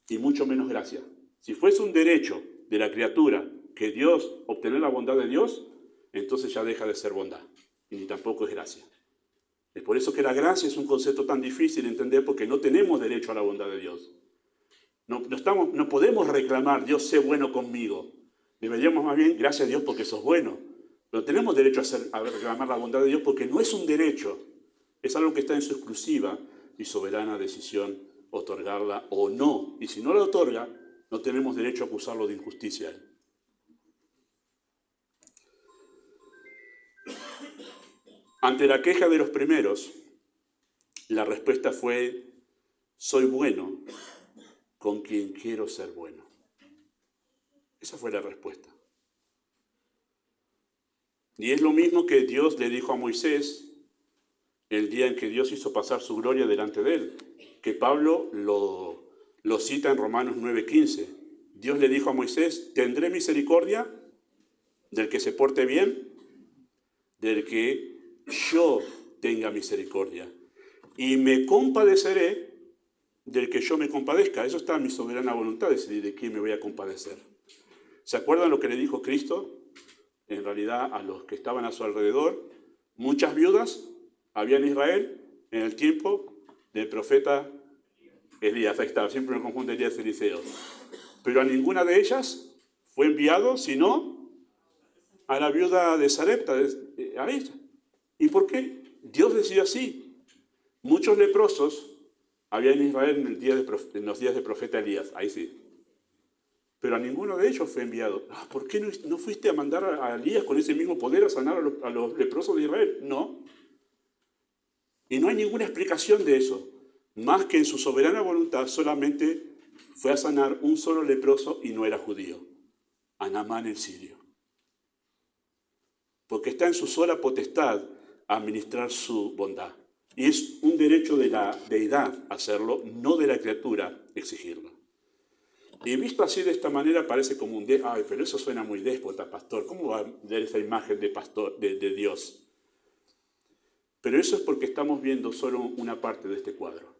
y mucho menos gracia. Si fuese un derecho de la criatura que Dios, obtener la bondad de Dios, entonces ya deja de ser bondad, y ni tampoco es gracia. Es por eso que la gracia es un concepto tan difícil de entender, porque no tenemos derecho a la bondad de Dios. No podemos reclamar, Dios, sé bueno conmigo. Deberíamos más bien, gracias a Dios porque sos bueno. Pero tenemos derecho a reclamar la bondad de Dios porque no es un derecho. Es algo que está en su exclusiva y soberana decisión otorgarla o no. Y si no la otorga, no tenemos derecho a acusarlo de injusticia. Ante la queja de los primeros, la respuesta fue: soy bueno con quien quiero ser bueno. Esa fue la respuesta. Y es lo mismo que Dios le dijo a Moisés el día en que Dios hizo pasar su gloria delante de él, que Pablo lo cita en Romanos 9:15. Dios le dijo a Moisés: tendré misericordia del que se porte bien, del que yo tenga misericordia, y me compadeceré del que yo me compadezca. Eso está en mi soberana voluntad, decidir de quién me voy a compadecer. ¿Se acuerdan lo que le dijo Cristo? En realidad, a los que estaban a su alrededor, muchas viudas había en Israel en el tiempo del profeta Elías. Ahí está, siempre me confundo Elías y Eliseo. Pero a ninguna de ellas fue enviado, sino a la viuda de Sarepta, a ella. ¿Y por qué? Dios decía así. Muchos leprosos había en Israel en los días del profeta Elías, ahí sí. Pero a ninguno de ellos fue enviado. ¿Por qué no fuiste a mandar a Elías con ese mismo poder a sanar a los leprosos de Israel? No. Y no hay ninguna explicación de eso, más que en su soberana voluntad solamente fue a sanar un solo leproso y no era judío, a Naamán el sirio. Porque está en su sola potestad administrar su bondad. Y es un derecho de la deidad hacerlo, no de la criatura exigirlo. Y visto así de esta manera parece como un... Ay, pero eso suena muy déspota, pastor. ¿Cómo va a ver esa imagen de pastor, de Dios? Pero eso es porque estamos viendo solo una parte de este cuadro.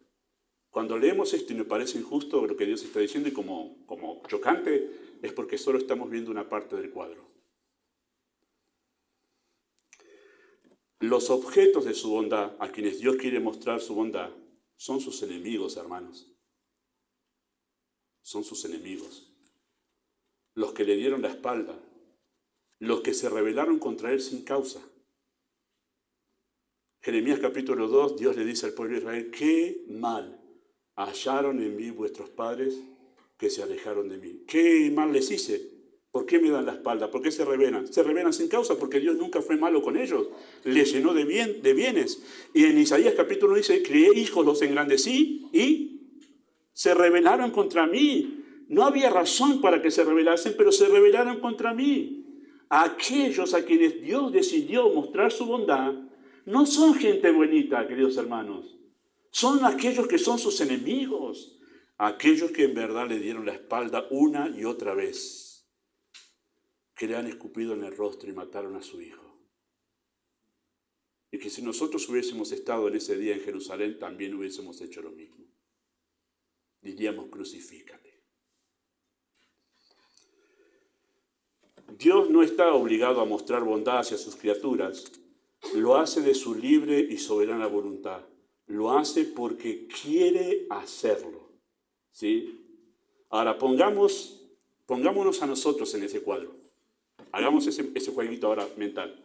Cuando leemos esto y nos parece injusto lo que Dios está diciendo y como chocante, es porque solo estamos viendo una parte del cuadro. Los objetos de su bondad, a quienes Dios quiere mostrar su bondad, son sus enemigos, hermanos. Son sus enemigos. Los que le dieron la espalda, los que se rebelaron contra él sin causa. Jeremías capítulo 2, Dios le dice al pueblo de Israel: qué mal hallaron en mí vuestros padres que se alejaron de mí. ¿Qué mal les hice? ¿Por qué me dan la espalda? ¿Por qué se rebelan? Se rebelan sin causa porque Dios nunca fue malo con ellos. Les llenó de bienes. Y en Isaías capítulo 1 dice: crié hijos, los engrandecí y se rebelaron contra mí. No había razón para que se rebelasen, pero se rebelaron contra mí. Aquellos a quienes Dios decidió mostrar su bondad no son gente bonita, queridos hermanos. Son aquellos que son sus enemigos. Aquellos que en verdad le dieron la espalda una y otra vez. Que le han escupido en el rostro y mataron a su hijo. Y que si nosotros hubiésemos estado en ese día en Jerusalén, también hubiésemos hecho lo mismo. Diríamos: crucifícale. Dios no está obligado a mostrar bondad hacia sus criaturas. Lo hace de su libre y soberana voluntad. Lo hace porque quiere hacerlo. ¿Sí? Ahora, pongámonos a nosotros en ese cuadro. Hagamos ese jueguito ahora mental.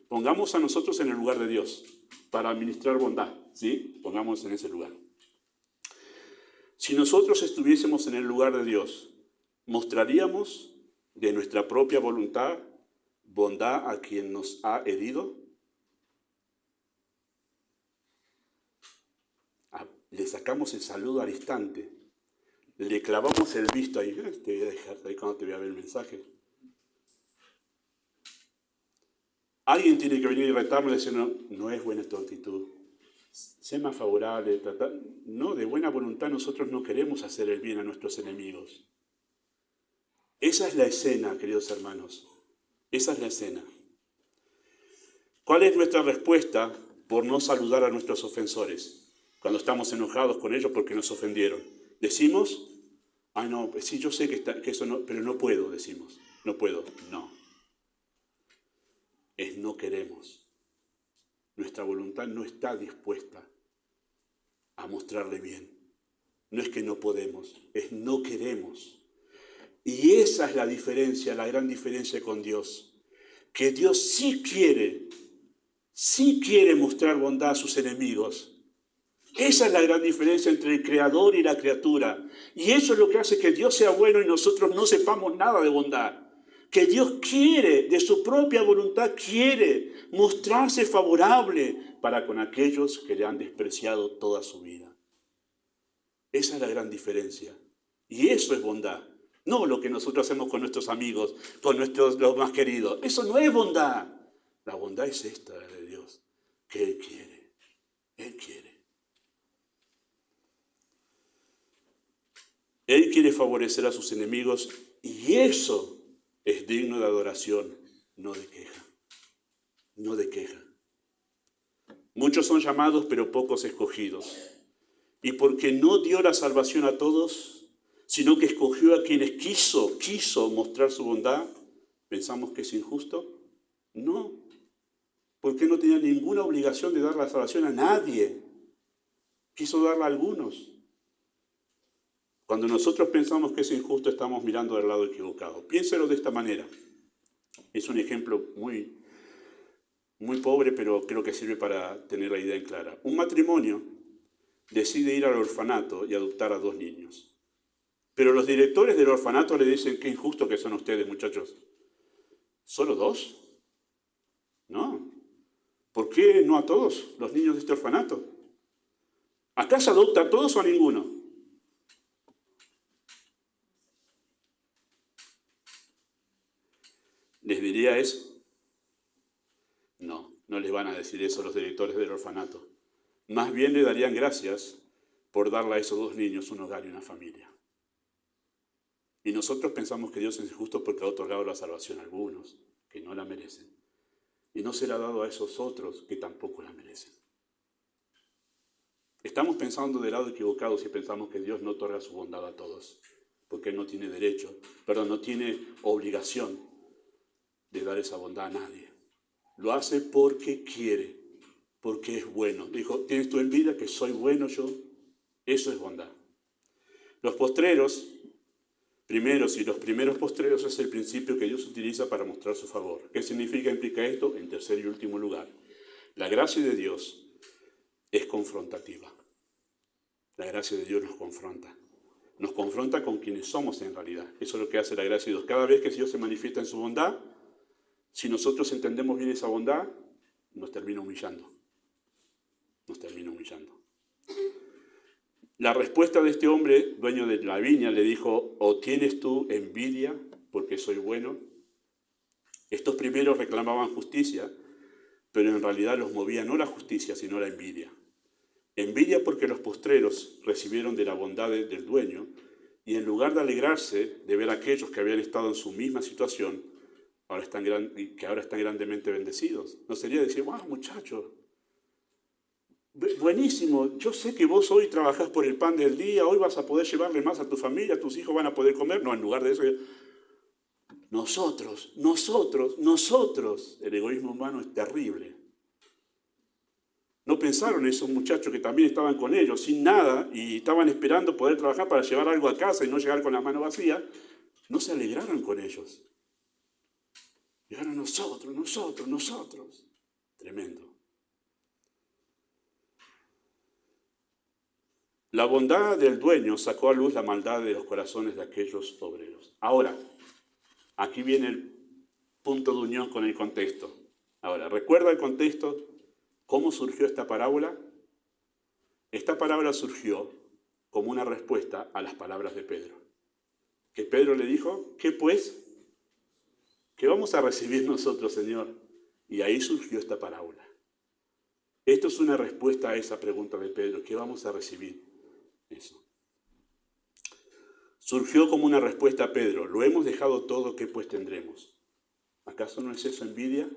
Pongamos a nosotros en el lugar de Dios para administrar bondad. ¿Sí? Pongamos en ese lugar. Si nosotros estuviésemos en el lugar de Dios, ¿mostraríamos de nuestra propia voluntad bondad a quien nos ha herido? Le sacamos el saludo al instante. Le clavamos el visto ahí. Te voy a dejar ahí cuando te voy a ver el mensaje. Alguien tiene que venir y retarnos y decir, no, no es buena tu actitud. Sé más favorable, tratar. No, de buena voluntad nosotros no queremos hacer el bien a nuestros enemigos. Esa es la escena, queridos hermanos. Esa es la escena. ¿Cuál es nuestra respuesta por no saludar a nuestros ofensores? Cuando estamos enojados con ellos porque nos ofendieron. Decimos, ay no, sí, yo sé que eso no, pero no puedo, decimos. No puedo, no. Es no queremos. Nuestra voluntad no está dispuesta a mostrarle bien. No es que no podemos, es no queremos. Y esa es la diferencia, la gran diferencia con Dios. Que Dios sí quiere mostrar bondad a sus enemigos. Esa es la gran diferencia entre el creador y la criatura. Y eso es lo que hace que Dios sea bueno y nosotros no sepamos nada de bondad. Que Dios quiere, de su propia voluntad, quiere mostrarse favorable para con aquellos que le han despreciado toda su vida. Esa es la gran diferencia. Y eso es bondad. No lo que nosotros hacemos con nuestros amigos, con los más queridos. Eso no es bondad. La bondad es esta de Dios, que Él quiere. Él quiere. Él quiere favorecer a sus enemigos y eso es digno de adoración, no de queja. No de queja. Muchos son llamados, pero pocos escogidos. Y porque no dio la salvación a todos, sino que escogió a quienes quiso mostrar su bondad, ¿pensamos que es injusto? No, porque no tenía ninguna obligación de dar la salvación a nadie. Quiso darla a algunos. Cuando nosotros pensamos que es injusto, estamos mirando del lado equivocado. Piénselo de esta manera. Es un ejemplo muy pobre, pero creo que sirve para tener la idea en clara. Un matrimonio decide ir al orfanato y adoptar a 2 niños. Pero los directores del orfanato le dicen, qué injusto que son ustedes, muchachos. ¿Solo 2? No. ¿Por qué no a todos los niños de este orfanato? ¿Acá se adopta a todos o a ninguno? Les diría eso. No les van a decir eso los directores del orfanato. Más bien le darían gracias por darle a esos 2 niños un hogar y una familia. Y nosotros pensamos que Dios es injusto porque ha otorgado la salvación a algunos que no la merecen. Y no se la ha dado a esos otros que tampoco la merecen. Estamos pensando del lado equivocado si pensamos que Dios no otorga su bondad a todos, porque Él no tiene no tiene obligación de dar esa bondad a nadie. Lo hace porque quiere, porque es bueno. Dijo, ¿tienes tu envidia que soy bueno yo? Eso es bondad. Los postreros, primeros y los primeros postreros es el principio que Dios utiliza para mostrar su favor. ¿Qué implica esto? En tercer y último lugar, la gracia de Dios es confrontativa. La gracia de Dios nos confronta. Nos confronta con quienes somos en realidad. Eso es lo que hace la gracia de Dios. Cada vez que Dios se manifiesta en su bondad, si nosotros entendemos bien esa bondad, nos termina humillando. Nos termina humillando. La respuesta de este hombre, dueño de la viña, le dijo, ¿o tienes tú envidia porque soy bueno? Estos primeros reclamaban justicia, pero en realidad los movía no la justicia, sino la envidia. Envidia porque los postreros recibieron de la bondad del dueño y en lugar de alegrarse de ver a aquellos que habían estado en su misma situación, que ahora están grandemente bendecidos. No sería decir, wow, muchacho, buenísimo, yo sé que vos hoy trabajás por el pan del día, hoy vas a poder llevarle más a tu familia, tus hijos van a poder comer. No, en lugar de eso, nosotros, el egoísmo humano es terrible. ¿No pensaron esos muchachos que también estaban con ellos, sin nada, y estaban esperando poder trabajar para llevar algo a casa y no llegar con la mano vacía? No se alegraron con ellos. Llegaron nosotros. Tremendo. La bondad del dueño sacó a luz la maldad de los corazones de aquellos obreros. Ahora, aquí viene el punto de unión con el contexto. Ahora, ¿recuerda el contexto? ¿Cómo surgió esta parábola? Esta parábola surgió como una respuesta a las palabras de Pedro. Que Pedro le dijo, ¿qué pues? ¿Qué vamos a recibir nosotros, Señor? Y ahí surgió esta parábola. Esto es una respuesta a esa pregunta de Pedro. ¿Qué vamos a recibir? Eso. Surgió como una respuesta a Pedro. Lo hemos dejado todo, ¿qué pues tendremos? ¿Acaso no es eso envidia?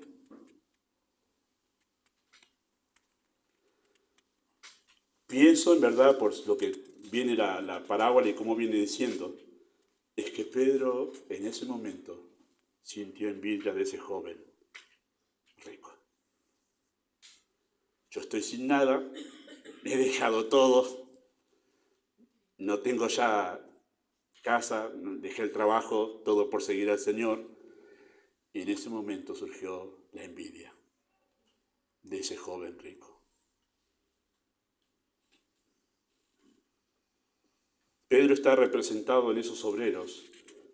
Pienso en verdad, por lo que viene la parábola y cómo viene diciendo, es que Pedro en ese momento sintió envidia de ese joven rico. Yo estoy sin nada, he dejado todo, no tengo ya casa, dejé el trabajo, todo por seguir al Señor. Y en ese momento surgió la envidia de ese joven rico. Pedro está representado en esos obreros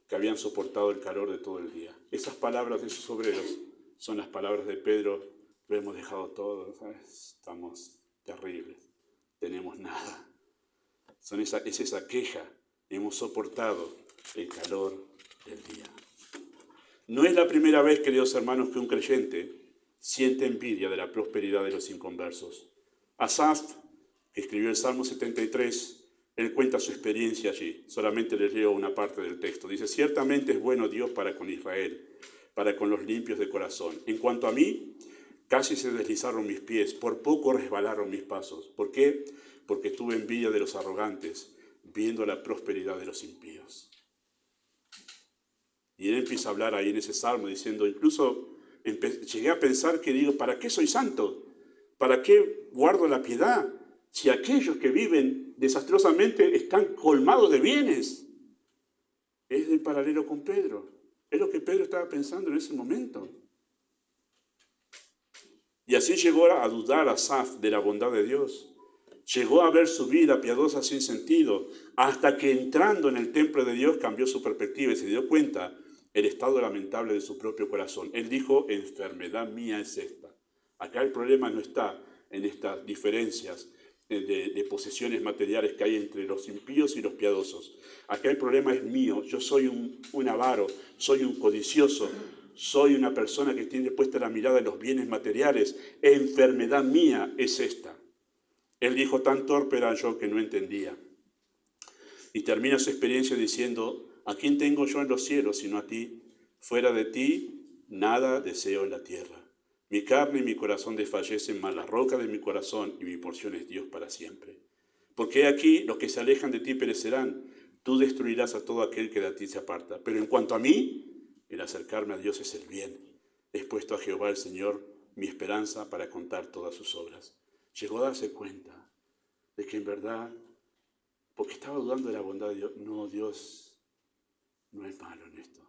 que habían soportado el calor de todo el día. Esas palabras de esos obreros son las palabras de Pedro. Lo hemos dejado todo, ¿sabes? Estamos terribles, tenemos nada. Es esa queja, hemos soportado el calor del día. No es la primera vez, queridos hermanos, que un creyente siente envidia de la prosperidad de los inconversos. Asaf, que escribió el Salmo 73, él cuenta su experiencia allí. Solamente les leo una parte del texto. Dice, ciertamente es bueno Dios para con Israel, para con los limpios de corazón. En cuanto a mí, casi se deslizaron mis pies, por poco resbalaron mis pasos. ¿Por qué? Porque tuve envidia de los arrogantes, viendo la prosperidad de los impíos. Y él empieza a hablar ahí en ese salmo diciendo, incluso llegué a pensar que digo, ¿para qué soy santo? ¿Para qué guardo la piedad? Si aquellos que viven desastrosamente están colmados de bienes. Es el paralelo con Pedro. Es lo que Pedro estaba pensando en ese momento. Y así llegó a dudar Asaf de la bondad de Dios. Llegó a ver su vida piadosa sin sentido, hasta que entrando en el templo de Dios cambió su perspectiva y se dio cuenta el estado lamentable de su propio corazón. Él dijo, enfermedad mía es esta. Acá el problema no está en estas diferencias de posesiones materiales que hay entre los impíos y los piadosos. Acá el problema es mío. Yo soy un avaro, soy un codicioso, soy una persona que tiene puesta la mirada en los bienes materiales. Enfermedad mía es esta. Él dijo, tan torpe era yo que no entendía. Y termina su experiencia diciendo, ¿a quién tengo yo en los cielos sino a ti? Fuera de ti, nada deseo en la tierra. Mi carne y mi corazón desfallecen, mas la roca de mi corazón y mi porción es Dios para siempre. Porque aquí los que se alejan de ti perecerán. Tú destruirás a todo aquel que de ti se aparta. Pero en cuanto a mí, el acercarme a Dios es el bien. He puesto a Jehová el Señor mi esperanza para contar todas sus obras. Llegó a darse cuenta de que en verdad, porque estaba dudando de la bondad de Dios, no, Dios no es malo en esto.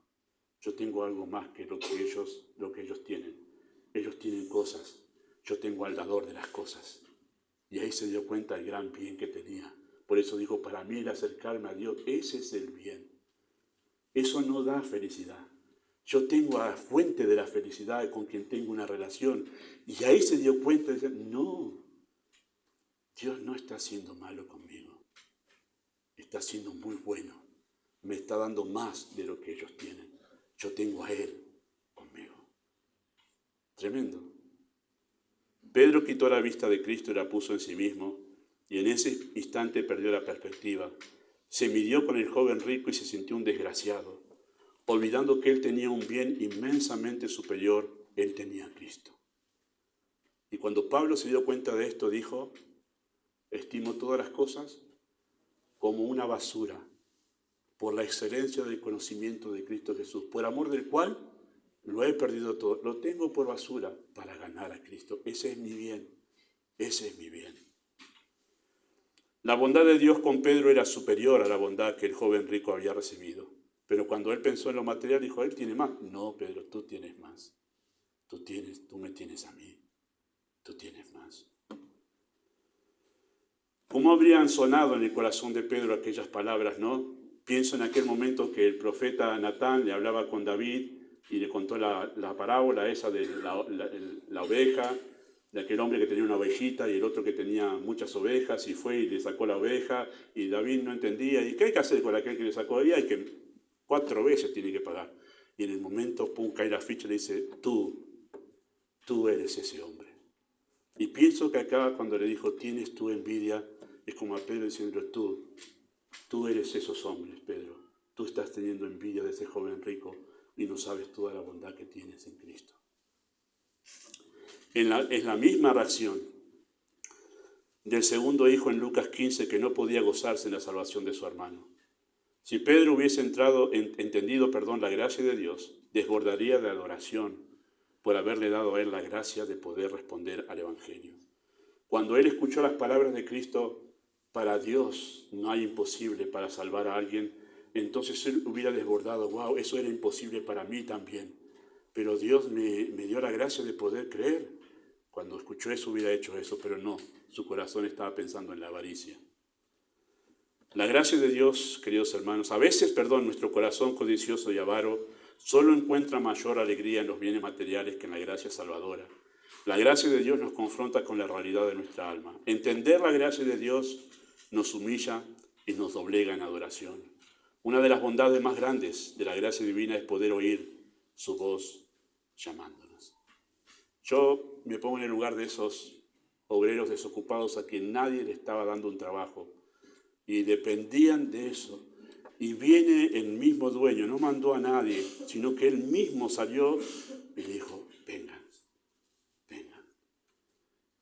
Yo tengo algo más que lo que ellos tienen. Ellos tienen cosas, yo tengo al dador de las cosas. Y ahí se dio cuenta del gran bien que tenía. Por eso dijo, para mí el acercarme a Dios, ese es el bien. Eso no da felicidad. Yo tengo a la fuente de la felicidad con quien tengo una relación. Y ahí se dio cuenta y dice, no, Dios no está siendo malo conmigo. Está siendo muy bueno. Me está dando más de lo que ellos tienen. Yo tengo a Él conmigo. Tremendo. Pedro quitó la vista de Cristo y la puso en sí mismo, y en ese instante perdió la perspectiva. Se midió con el joven rico y se sintió un desgraciado, olvidando que él tenía un bien inmensamente superior, él tenía a Cristo. Y cuando Pablo se dio cuenta de esto, dijo, estimo todas las cosas como una basura, por la excelencia del conocimiento de Cristo Jesús, por amor del cual lo he perdido todo, lo tengo por basura para ganar a Cristo. Ese es mi bien, ese es mi bien. La bondad de Dios con Pedro era superior a la bondad que el joven rico había recibido. Pero cuando él pensó en lo material, dijo, él tiene más. No, Pedro, tú tienes más. Tú me tienes a mí. Tú tienes más. ¿Cómo habrían sonado en el corazón de Pedro aquellas palabras, no? Pienso en aquel momento que el profeta Natán le hablaba con David y le contó la parábola esa de la oveja, de aquel hombre que tenía una ovejita y el otro que tenía muchas ovejas y fue y le sacó la oveja y David no entendía. ¿Y qué hay que hacer con aquel que le sacó? Y hay que 4 veces tiene que pagar. Y en el momento, pum, cae la ficha y le dice, tú tú eres ese hombre. Y pienso que acá cuando le dijo, tienes tú envidia, es como a Pedro diciendo, tú eres esos hombres, Pedro. Tú estás teniendo envidia de ese joven rico y no sabes toda la bondad que tienes en Cristo. Es la misma reacción del segundo hijo en Lucas 15 que no podía gozarse en la salvación de su hermano. Si Pedro hubiese entendido la gracia de Dios, desbordaría de adoración por haberle dado a él la gracia de poder responder al Evangelio. Cuando él escuchó las palabras de Cristo, para Dios no hay imposible para salvar a alguien, entonces él hubiera desbordado, wow, eso era imposible para mí también. Pero Dios me dio la gracia de poder creer. Cuando escuchó eso hubiera hecho eso, pero no, su corazón estaba pensando en la avaricia. La gracia de Dios, queridos hermanos, a veces, nuestro corazón codicioso y avaro solo encuentra mayor alegría en los bienes materiales que en la gracia salvadora. La gracia de Dios nos confronta con la realidad de nuestra alma. Entender la gracia de Dios nos humilla y nos doblega en adoración. Una de las bondades más grandes de la gracia divina es poder oír su voz llamándonos. Yo me pongo en el lugar de esos obreros desocupados a quien nadie le estaba dando un trabajo y dependían de eso. Y viene el mismo dueño, no mandó a nadie, sino que él mismo salió y dijo, vengan.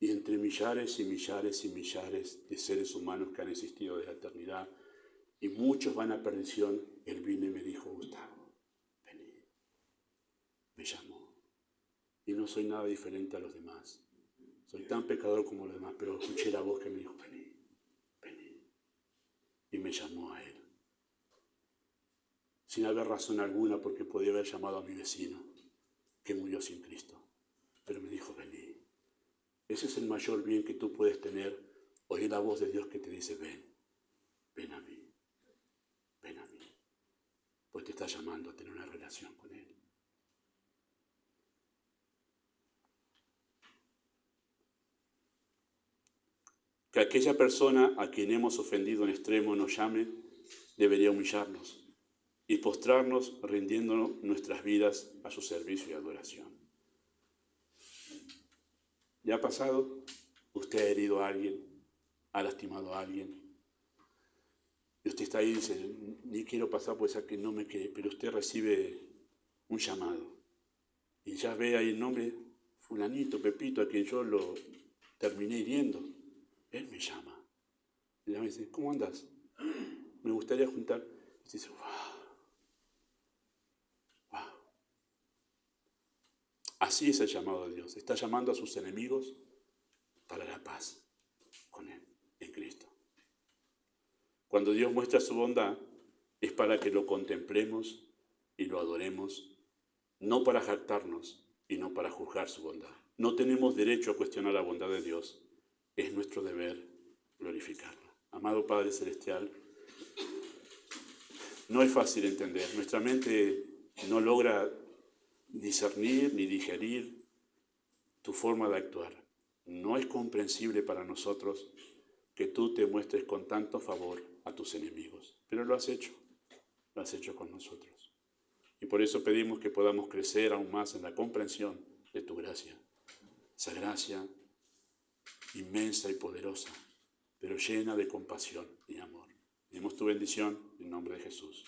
Y entre millares y millares y millares de seres humanos que han existido desde la eternidad, y muchos van a perdición, él vino y me dijo, Gustavo, vení. Me llamó. Y no soy nada diferente a los demás. Soy tan pecador como los demás, pero escuché la voz que me dijo, vení. Y me llamó a él. Sin haber razón alguna, porque podía haber llamado a mi vecino, que murió sin Cristo. Pero me dijo, vení. Ese es el mayor bien que tú puedes tener, oír la voz de Dios que te dice, ven a mí, pues te está llamando a tener una relación con Él. Que aquella persona a quien hemos ofendido en extremo nos llame, debería humillarnos y postrarnos rindiéndonos nuestras vidas a su servicio y adoración. ¿Ya ha pasado? Usted ha herido a alguien, ha lastimado a alguien. Y usted está ahí y dice, ni quiero pasar por esa que no me quede, pero usted recibe un llamado. Y ya ve ahí el nombre, fulanito, Pepito, a quien yo lo terminé hiriendo. Él me llama. Y me dice, ¿cómo andas? Me gustaría juntar. Y dice, wow. Así es el llamado de Dios. Está llamando a sus enemigos para la paz con Él, en Cristo. Cuando Dios muestra su bondad, es para que lo contemplemos y lo adoremos, no para jactarnos y no para juzgar su bondad. No tenemos derecho a cuestionar la bondad de Dios. Es nuestro deber glorificarla. Amado Padre Celestial, no es fácil entender. Nuestra mente no logra discernir ni digerir tu forma de actuar. No es comprensible para nosotros que tú te muestres con tanto favor a tus enemigos. Pero lo has hecho con nosotros. Y por eso pedimos que podamos crecer aún más en la comprensión de tu gracia. Esa gracia inmensa y poderosa, pero llena de compasión y amor. Pedimos tu bendición en nombre de Jesús.